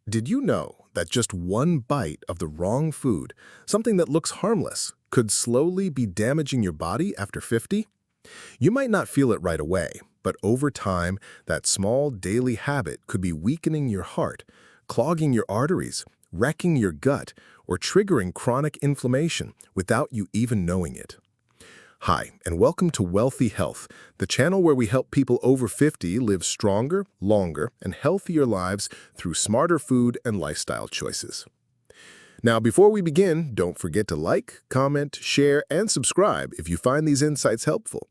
Did you know that just one bite of the wrong food, something that looks harmless, could slowly be damaging your body after 50? You might not feel it right away, but over time, that small daily habit could be weakening your heart, clogging your arteries, wrecking your gut, or triggering chronic inflammation without you even knowing it. Hi, and welcome to Wealthy Health, the channel where we help people over 50 live stronger, longer, and healthier lives through smarter food and lifestyle choices. Now, before we begin, don't forget to like, comment, share, and subscribe if you find these insights helpful.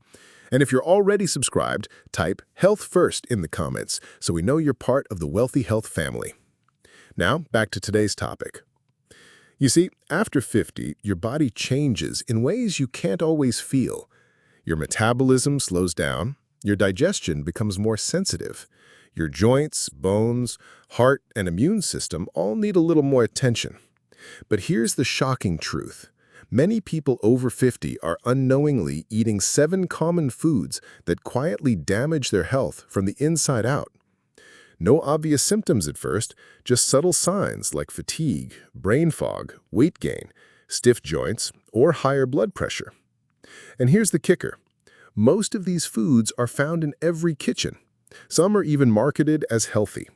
And if you're already subscribed, type Health First in the comments so we know you're part of the Wealthy Health family. Now, back to today's topic. You see, after 50, your body changes in ways you can't always feel. Your metabolism slows down, your digestion becomes more sensitive. Your joints, bones, heart, and immune system all need a little more attention. But here's the shocking truth. Many people over 50 are unknowingly eating 7 common foods that quietly damage their health from the inside out. No obvious symptoms at first, just subtle signs like fatigue, brain fog, weight gain, stiff joints, or higher blood pressure. And here's the kicker. Most of these foods are found in every kitchen. Some are even marketed as healthy.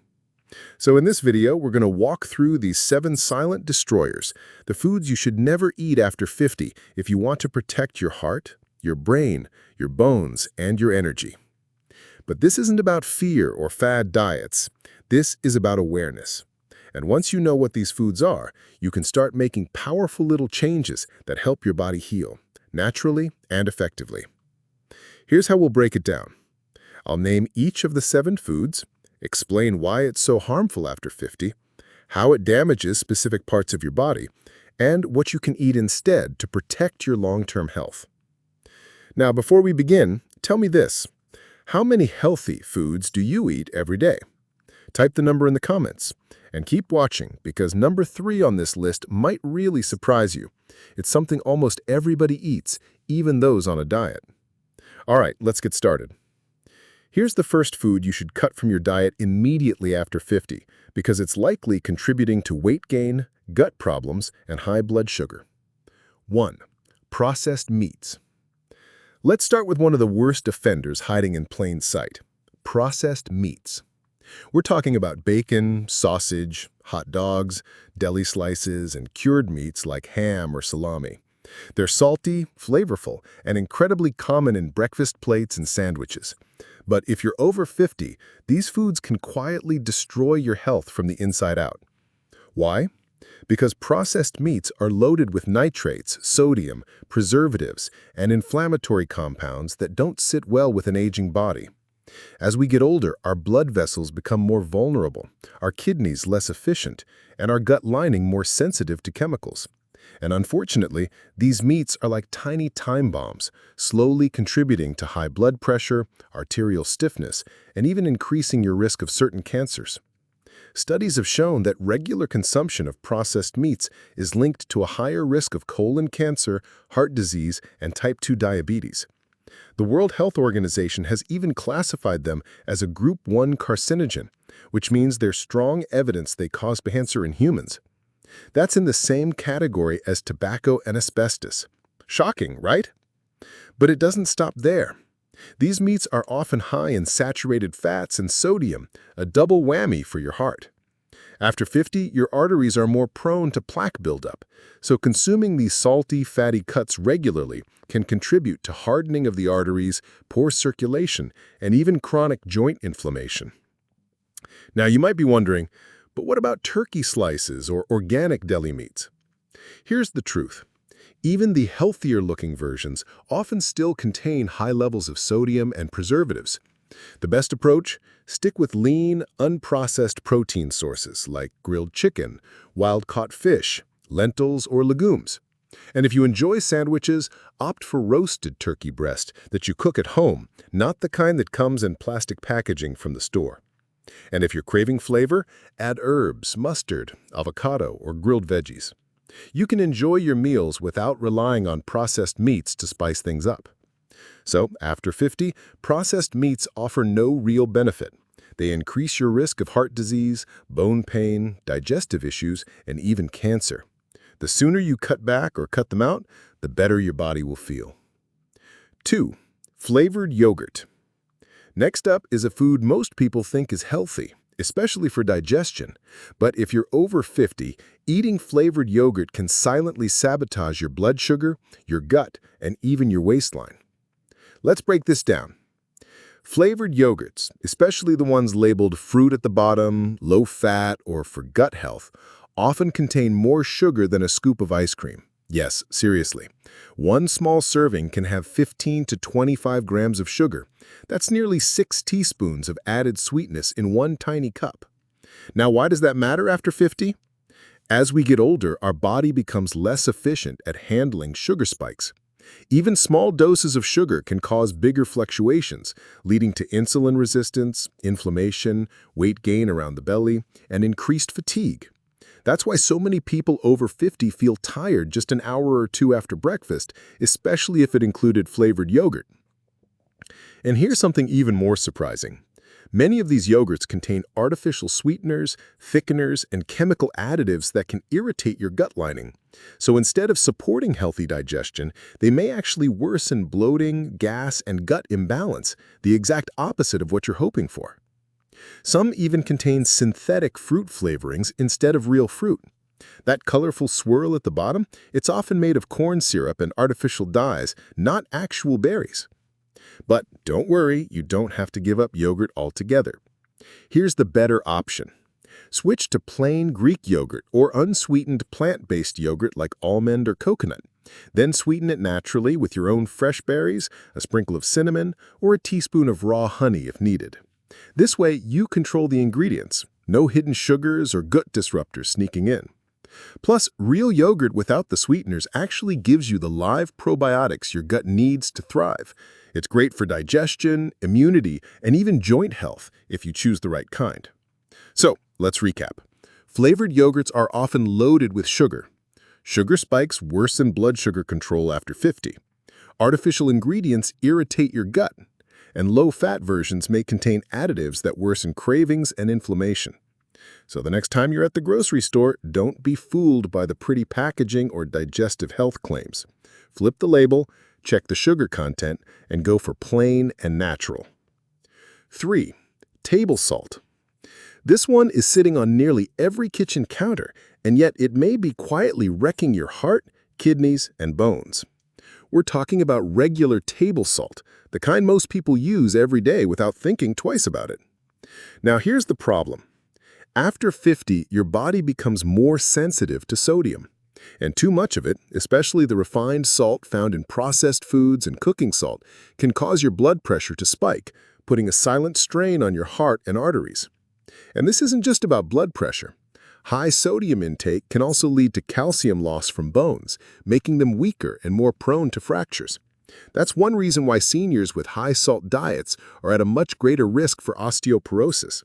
So in this video, we're going to walk through these 7 silent destroyers, the foods you should never eat after 50 if you want to protect your heart, your brain, your bones, and your energy. But this isn't about fear or fad diets. This is about awareness. And once you know what these foods are, you can start making powerful little changes that help your body heal, naturally and effectively. Here's how we'll break it down. I'll name each of the 7 foods, explain why it's so harmful after 50, how it damages specific parts of your body, and what you can eat instead to protect your long-term health. Now, before we begin, tell me this. How many healthy foods do you eat every day? Type the number in the comments. And keep watching, because number 3 on this list might really surprise you. It's something almost everybody eats, even those on a diet. All right, let's get started. Here's the first food you should cut from your diet immediately after 50, because it's likely contributing to weight gain, gut problems, and high blood sugar. 1. Processed meats. Let's start with one of the worst offenders hiding in plain sight: processed meats. We're talking about bacon, sausage, hot dogs, deli slices, and cured meats like ham or salami. They're salty, flavorful, and incredibly common in breakfast plates and sandwiches. But if you're over 50, these foods can quietly destroy your health from the inside out. Why? Because processed meats are loaded with nitrates, sodium, preservatives, and inflammatory compounds that don't sit well with an aging body. As we get older, our blood vessels become more vulnerable, our kidneys less efficient, and our gut lining more sensitive to chemicals. And unfortunately, these meats are like tiny time bombs, slowly contributing to high blood pressure, arterial stiffness, and even increasing your risk of certain cancers. Studies have shown that regular consumption of processed meats is linked to a higher risk of colon cancer, heart disease, and type 2 diabetes. The World Health Organization has even classified them as a Group 1 carcinogen, which means there's strong evidence they cause cancer in humans. That's in the same category as tobacco and asbestos. Shocking, right? But it doesn't stop there. These meats are often high in saturated fats and sodium, a double whammy for your heart. After 50, your arteries are more prone to plaque buildup, so consuming these salty, fatty cuts regularly can contribute to hardening of the arteries, poor circulation, and even chronic joint inflammation. Now, you might be wondering, but what about turkey slices or organic deli meats? Here's the truth. Even the healthier-looking versions often still contain high levels of sodium and preservatives. The best approach? Stick with lean, unprocessed protein sources like grilled chicken, wild-caught fish, lentils, or legumes. And if you enjoy sandwiches, opt for roasted turkey breast that you cook at home, not the kind that comes in plastic packaging from the store. And if you're craving flavor, add herbs, mustard, avocado, or grilled veggies. You can enjoy your meals without relying on processed meats to spice things up. So, after 50, processed meats offer no real benefit. They increase your risk of heart disease, bone pain, digestive issues, and even cancer. The sooner you cut back or cut them out, the better your body will feel. 2. Flavored yogurt. Next up is a food most people think is healthy, especially for digestion. But if you're over 50, eating flavored yogurt can silently sabotage your blood sugar, your gut, and even your waistline. Let's break this down. Flavored yogurts, especially the ones labeled fruit at the bottom, low fat, or for gut health, often contain more sugar than a scoop of ice cream. Yes, seriously. One small serving can have 15 to 25 grams of sugar. That's nearly 6 teaspoons of added sweetness in one tiny cup. Now, why does that matter after 50? As we get older, our body becomes less efficient at handling sugar spikes. Even small doses of sugar can cause bigger fluctuations, leading to insulin resistance, inflammation, weight gain around the belly, and increased fatigue. That's why so many people over 50 feel tired just an hour or two after breakfast, especially if it included flavored yogurt. And here's something even more surprising. Many of these yogurts contain artificial sweeteners, thickeners, and chemical additives that can irritate your gut lining. So instead of supporting healthy digestion, they may actually worsen bloating, gas, and gut imbalance, the exact opposite of what you're hoping for. Some even contain synthetic fruit flavorings instead of real fruit. That colorful swirl at the bottom, it's often made of corn syrup and artificial dyes, not actual berries. But don't worry, you don't have to give up yogurt altogether. Here's the better option. Switch to plain Greek yogurt or unsweetened plant-based yogurt like almond or coconut. Then sweeten it naturally with your own fresh berries, a sprinkle of cinnamon, or a teaspoon of raw honey if needed. This way, you control the ingredients. No hidden sugars or gut disruptors sneaking in. Plus, real yogurt without the sweeteners actually gives you the live probiotics your gut needs to thrive. It's great for digestion, immunity, and even joint health if you choose the right kind. So, let's recap. Flavored yogurts are often loaded with sugar. Sugar spikes worsen blood sugar control after 50. Artificial ingredients irritate your gut. And low-fat versions may contain additives that worsen cravings and inflammation. So the next time you're at the grocery store, don't be fooled by the pretty packaging or digestive health claims. Flip the label, check the sugar content, and go for plain and natural. 3. Table salt. This one is sitting on nearly every kitchen counter, and yet it may be quietly wrecking your heart, kidneys, and bones. We're talking about regular table salt, the kind most people use every day without thinking twice about it. Now here's the problem. After 50, your body becomes more sensitive to sodium. And too much of it, especially the refined salt found in processed foods and cooking salt, can cause your blood pressure to spike, putting a silent strain on your heart and arteries. And this isn't just about blood pressure. High sodium intake can also lead to calcium loss from bones, making them weaker and more prone to fractures. That's one reason why seniors with high-salt diets are at a much greater risk for osteoporosis.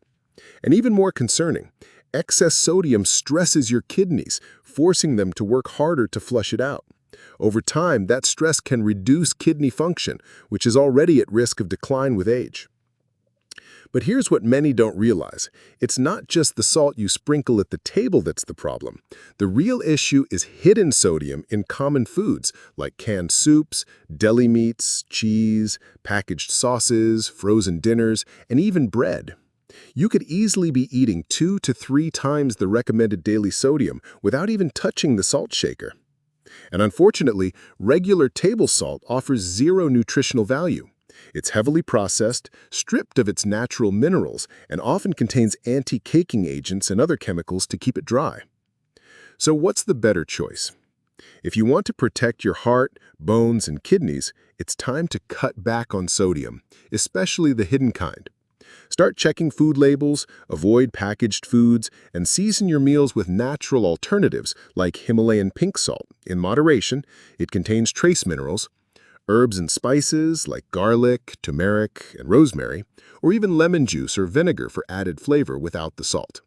And even more concerning, excess sodium stresses your kidneys, forcing them to work harder to flush it out. Over time, that stress can reduce kidney function, which is already at risk of decline with age. But here's what many don't realize. It's not just the salt you sprinkle at the table that's the problem. The real issue is hidden sodium in common foods like canned soups, deli meats, cheese, packaged sauces, frozen dinners, and even bread. You could easily be eating 2 to 3 times the recommended daily sodium without even touching the salt shaker. And unfortunately, regular table salt offers zero nutritional value. It's heavily processed, stripped of its natural minerals, and often contains anti-caking agents and other chemicals to keep it dry. So what's the better choice? If you want to protect your heart, bones, and kidneys, it's time to cut back on sodium, especially the hidden kind. Start checking food labels, avoid packaged foods, and season your meals with natural alternatives like Himalayan pink salt. In moderation, it contains trace minerals, herbs and spices like garlic, turmeric, and rosemary, or even lemon juice or vinegar for added flavor without the salt.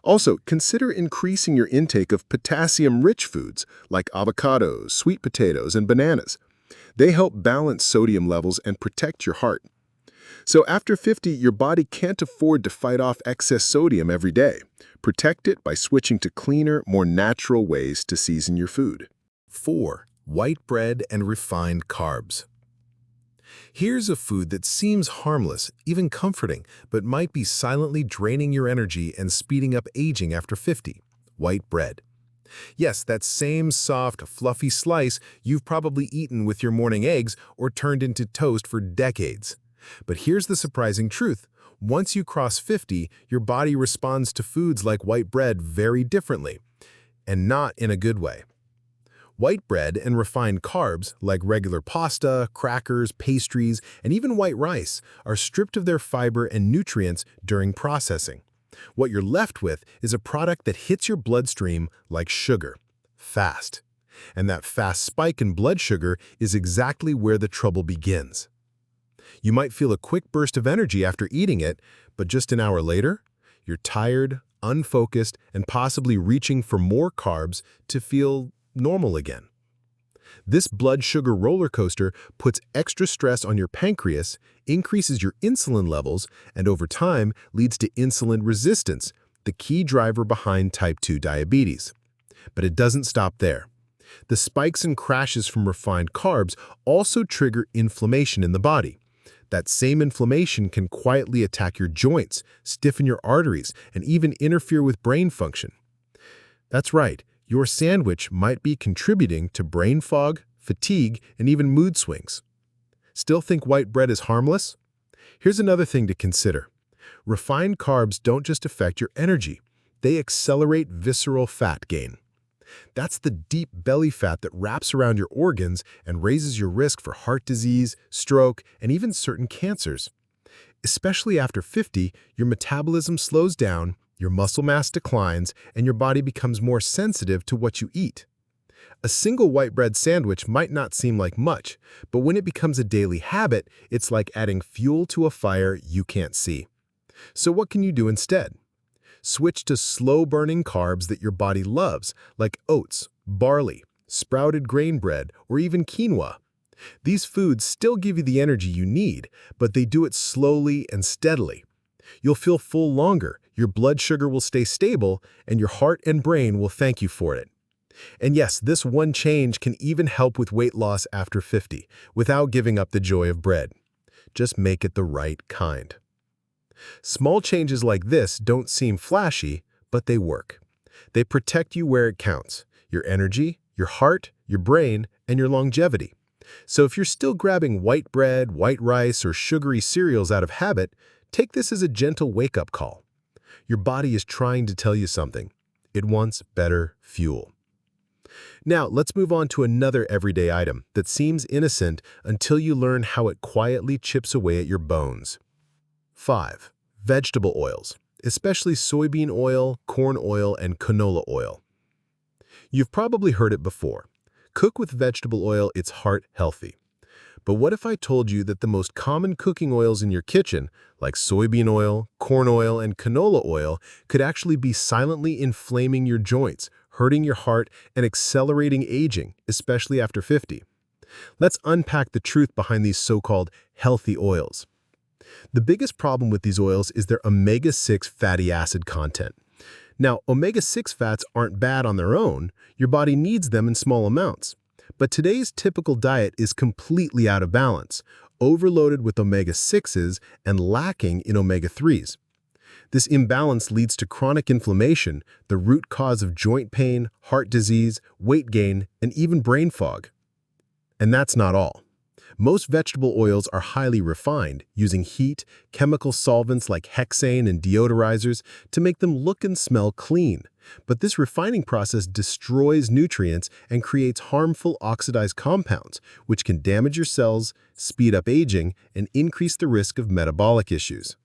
Also, consider increasing your intake of potassium-rich foods like avocados, sweet potatoes, and bananas. They help balance sodium levels and protect your heart. So after 50, your body can't afford to fight off excess sodium every day. Protect it by switching to cleaner, more natural ways to season your food. 4. White bread and refined carbs. Here's a food that seems harmless, even comforting, but might be silently draining your energy and speeding up aging after 50. White bread. Yes, that same soft, fluffy slice you've probably eaten with your morning eggs or turned into toast for decades. But here's the surprising truth. Once you cross 50, your body responds to foods like white bread very differently, and not in a good way. White bread and refined carbs, like regular pasta, crackers, pastries, and even white rice, are stripped of their fiber and nutrients during processing. What you're left with is a product that hits your bloodstream like sugar, fast. And that fast spike in blood sugar is exactly where the trouble begins. You might feel a quick burst of energy after eating it, but just an hour later, you're tired, unfocused, and possibly reaching for more carbs to feel normal again. This blood sugar roller coaster puts extra stress on your pancreas, increases your insulin levels, and over time leads to insulin resistance, the key driver behind type 2 diabetes. But it doesn't stop there. The spikes and crashes from refined carbs also trigger inflammation in the body. That same inflammation can quietly attack your joints, stiffen your arteries, and even interfere with brain function. That's right. Your sandwich might be contributing to brain fog, fatigue, and even mood swings. Still think white bread is harmless? Here's another thing to consider. Refined carbs don't just affect your energy. They accelerate visceral fat gain. That's the deep belly fat that wraps around your organs and raises your risk for heart disease, stroke, and even certain cancers. Especially after 50, your metabolism slows down, your muscle mass declines, and your body becomes more sensitive to what you eat. A single white bread sandwich might not seem like much, but when it becomes a daily habit, it's like adding fuel to a fire you can't see. So what can you do instead? Switch to slow-burning carbs that your body loves, like oats, barley, sprouted grain bread, or even quinoa. These foods still give you the energy you need, but they do it slowly and steadily. You'll feel full longer, your blood sugar will stay stable, and your heart and brain will thank you for it. And yes, this one change can even help with weight loss after 50, without giving up the joy of bread. Just make it the right kind. Small changes like this don't seem flashy, but they work. They protect you where it counts: your energy, your heart, your brain, and your longevity. So if you're still grabbing white bread, white rice, or sugary cereals out of habit, take this as a gentle wake-up call. Your body is trying to tell you something. It wants better fuel. Now, let's move on to another everyday item that seems innocent until you learn how it quietly chips away at your bones. 5. Vegetable oils, especially soybean oil, corn oil, and canola oil. You've probably heard it before. Cook with vegetable oil, it's heart healthy. But what if I told you that the most common cooking oils in your kitchen, like soybean oil, corn oil, and canola oil, could actually be silently inflaming your joints, hurting your heart, and accelerating aging, especially after 50? Let's unpack the truth behind these so-called healthy oils. The biggest problem with these oils is their omega-6 fatty acid content. Now, omega-6 fats aren't bad on their own. Your body needs them in small amounts. But today's typical diet is completely out of balance, overloaded with omega-6s and lacking in omega-3s. This imbalance leads to chronic inflammation, the root cause of joint pain, heart disease, weight gain, and even brain fog. And that's not all. Most vegetable oils are highly refined, using heat, chemical solvents like hexane and deodorizers to make them look and smell clean. But this refining process destroys nutrients and creates harmful oxidized compounds, which can damage your cells, speed up aging, and increase the risk of metabolic issues.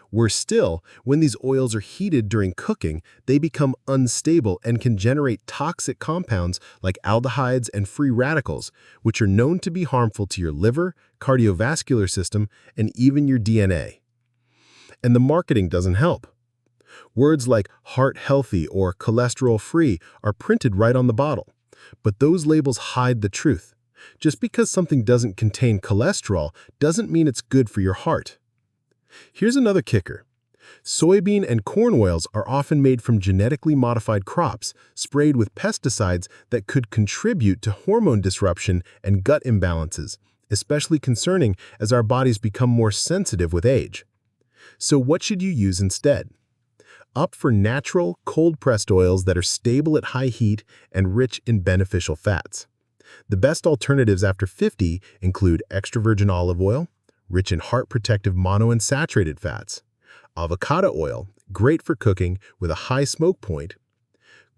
Worse still, when these oils are heated during cooking, they become unstable and can generate toxic compounds like aldehydes and free radicals, which are known to be harmful to your liver, cardiovascular system, and even your DNA. And the marketing doesn't help. Words like heart healthy or cholesterol free are printed right on the bottle. But those labels hide the truth. Just because something doesn't contain cholesterol doesn't mean it's good for your heart. Here's another kicker. Soybean and corn oils are often made from genetically modified crops, sprayed with pesticides that could contribute to hormone disruption and gut imbalances, especially concerning as our bodies become more sensitive with age. So what should you use instead? Opt for natural, cold-pressed oils that are stable at high heat and rich in beneficial fats. The best alternatives after 50 include extra virgin olive oil, rich in heart-protective monounsaturated fats, avocado oil, great for cooking with a high smoke point,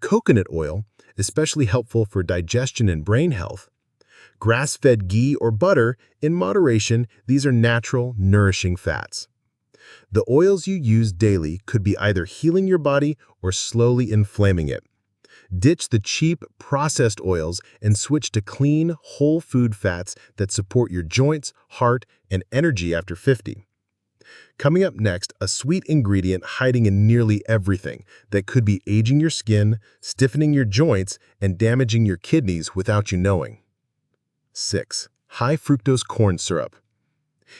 coconut oil, especially helpful for digestion and brain health, grass-fed ghee or butter, in moderation, these are natural, nourishing fats. The oils you use daily could be either healing your body or slowly inflaming it. Ditch the cheap, processed oils and switch to clean, whole food fats that support your joints, heart, and energy after 50. Coming up next, a sweet ingredient hiding in nearly everything that could be aging your skin, stiffening your joints, and damaging your kidneys without you knowing. 6. High fructose corn syrup.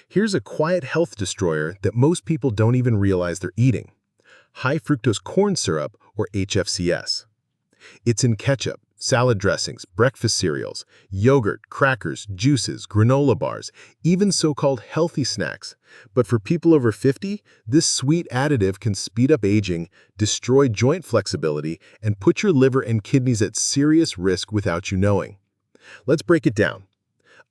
Here's a quiet health destroyer that most people don't even realize they're eating. High fructose corn syrup, or HFCS. It's in ketchup, salad dressings, breakfast cereals, yogurt, crackers, juices, granola bars, even so-called healthy snacks. But for people over 50, this sweet additive can speed up aging, destroy joint flexibility, and put your liver and kidneys at serious risk without you knowing. Let's break it down.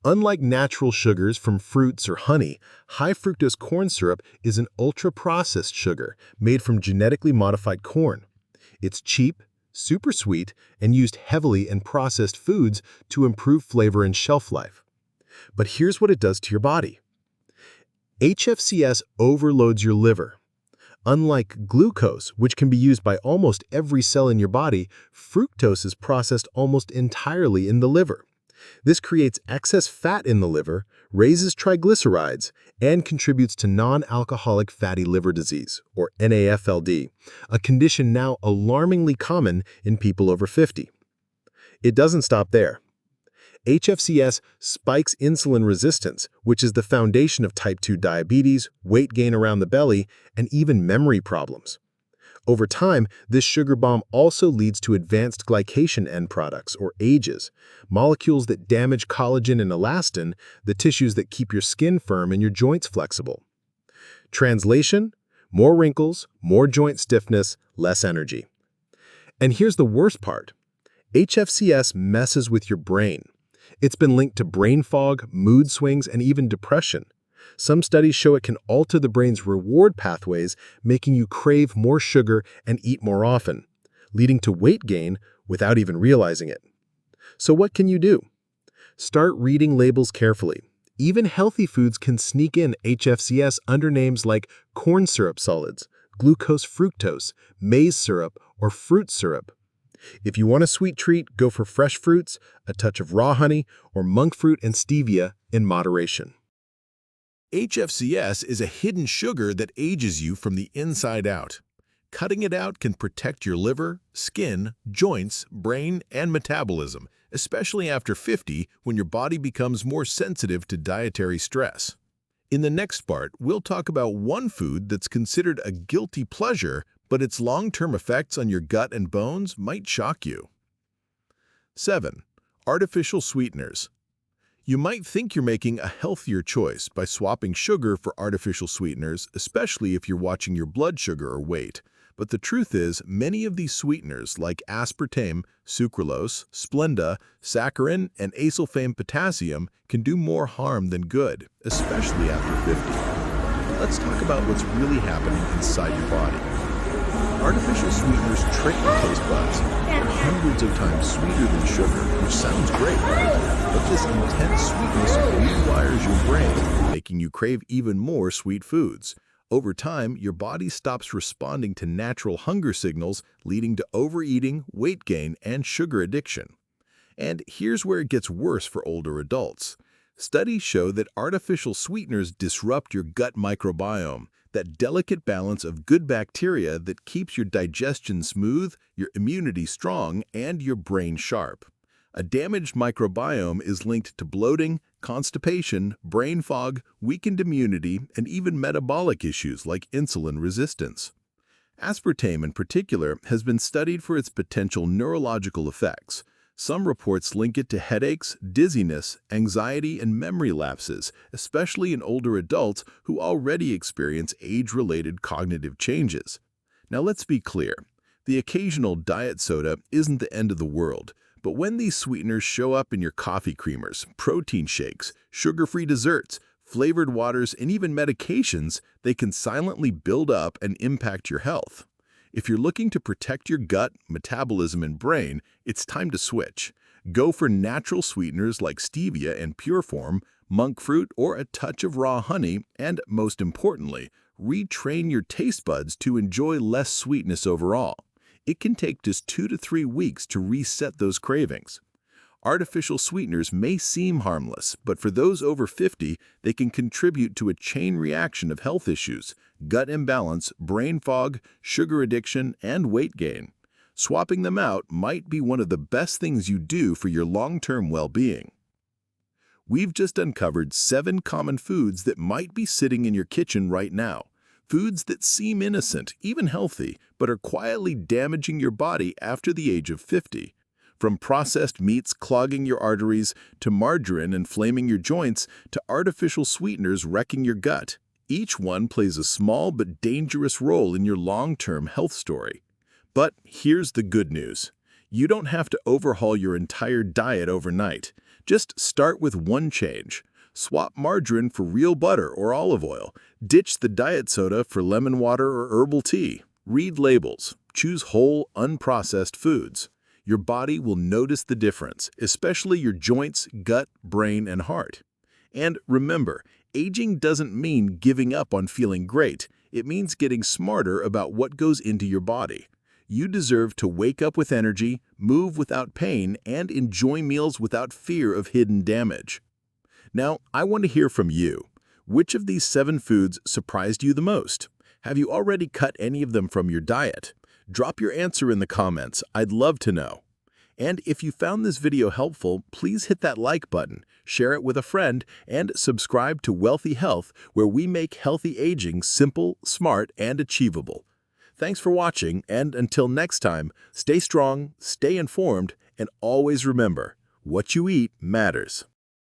Unlike natural sugars from fruits or honey, high fructose corn syrup is an ultra-processed sugar made from genetically modified corn. It's cheap, super sweet, and used heavily in processed foods to improve flavor and shelf life. But here's what it does to your body. HFCS overloads your liver. Unlike glucose, which can be used by almost every cell in your body, fructose is processed almost entirely in the liver. This creates excess fat in the liver, raises triglycerides, and contributes to non-alcoholic fatty liver disease, or NAFLD, a condition now alarmingly common in people over 50. It doesn't stop there. HFCS spikes insulin resistance, which is the foundation of type 2 diabetes, weight gain around the belly, and even memory problems. Over time, this sugar bomb also leads to advanced glycation end products, or AGEs, molecules that damage collagen and elastin, the tissues that keep your skin firm and your joints flexible. Translation: more wrinkles, more joint stiffness, less energy. And here's the worst part. HFCS messes with your brain. It's been linked to brain fog, mood swings, and even depression. Some studies show it can alter the brain's reward pathways, making you crave more sugar and eat more often, leading to weight gain without even realizing it. So what can you do? Start reading labels carefully. Even healthy foods can sneak in HFCS under names like corn syrup solids, glucose fructose, maize syrup, or fruit syrup. If you want a sweet treat, go for fresh fruits, a touch of raw honey, or monk fruit and stevia in moderation. HFCS is a hidden sugar that ages you from the inside out. Cutting it out can protect your liver, skin, joints, brain, and metabolism, especially after 50 when your body becomes more sensitive to dietary stress. In the next part, we'll talk about one food that's considered a guilty pleasure, but its long-term effects on your gut and bones might shock you. 7. Artificial sweeteners. You might think you're making a healthier choice by swapping sugar for artificial sweeteners, especially if you're watching your blood sugar or weight. But the truth is, many of these sweeteners like aspartame, sucralose, Splenda, saccharin, and acesulfame potassium can do more harm than good, especially after 50. Let's talk about what's really happening inside your body. Artificial sweeteners trick your taste buds. They're hundreds of times sweeter than sugar, which sounds great, right? But this intense sweetness rewires your brain, making you crave even more sweet foods. Over time, your body stops responding to natural hunger signals, leading to overeating, weight gain, and sugar addiction. And here's where it gets worse for older adults. Studies show that artificial sweeteners disrupt your gut microbiome, that delicate balance of good bacteria that keeps your digestion smooth, your immunity strong, and your brain sharp. A damaged microbiome is linked to bloating, constipation, brain fog, weakened immunity, and even metabolic issues like insulin resistance. Aspartame in particular has been studied for its potential neurological effects. Some reports link it to headaches, dizziness, anxiety, and memory lapses, especially in older adults who already experience age-related cognitive changes. Now let's be clear, the occasional diet soda isn't the end of the world, but when these sweeteners show up in your coffee creamers, protein shakes, sugar-free desserts, flavored waters, and even medications, they can silently build up and impact your health. If you're looking to protect your gut, metabolism, and brain, it's time to switch. Go for natural sweeteners like stevia and pure form, monk fruit, or a touch of raw honey, and most importantly, retrain your taste buds to enjoy less sweetness overall. It can take just 2 to 3 weeks to reset those cravings. Artificial sweeteners may seem harmless, but for those over 50, they can contribute to a chain reaction of health issues, gut imbalance, brain fog, sugar addiction, and weight gain. Swapping them out might be one of the best things you do for your long-term well-being. We've just uncovered 7 common foods that might be sitting in your kitchen right now. Foods that seem innocent, even healthy, but are quietly damaging your body after the age of 50. From processed meats clogging your arteries, to margarine inflaming your joints, to artificial sweeteners wrecking your gut, each one plays a small but dangerous role in your long-term health story. But here's the good news. You don't have to overhaul your entire diet overnight. Just start with one change. Swap margarine for real butter or olive oil. Ditch the diet soda for lemon water or herbal tea. Read labels. Choose whole, unprocessed foods. Your body will notice the difference, especially your joints, gut, brain, and heart. And remember, aging doesn't mean giving up on feeling great. It means getting smarter about what goes into your body. You deserve to wake up with energy, move without pain, and enjoy meals without fear of hidden damage. Now, I want to hear from you. Which of these 7 foods surprised you the most? Have you already cut any of them from your diet? Drop your answer in the comments. I'd love to know. And if you found this video helpful, please hit that like button, share it with a friend, and subscribe to Wealthy Health, where we make healthy aging simple, smart, and achievable. Thanks for watching, and until next time, stay strong, stay informed, and always remember, what you eat matters.